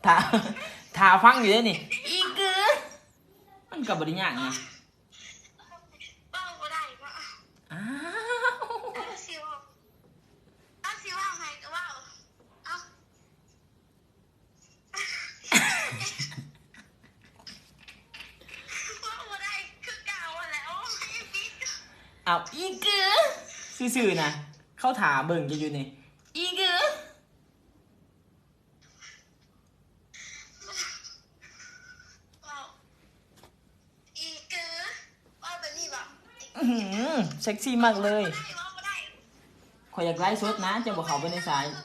ถ้าถ้าฟังอยู่เลยนี่อีเกือมันกับบริญญาไงเบ้าบ่ได้ก็อ้าวเอาสิว่าเอาสิว่าไงก็ว่าเอาว่าบ่ได้คือเก่าแล้วไม่ปิดเอาอีเกือซื่อๆนะเข้าถาเบิ่งจะอยู่นี่อีเกือว่าอีเก๋ว่าแบบนี้แบบเซ็กซี่มากเลยว่าบ่ได้ขอยอยากไล่สดนะจะบอกเขาไปในสาย ว่า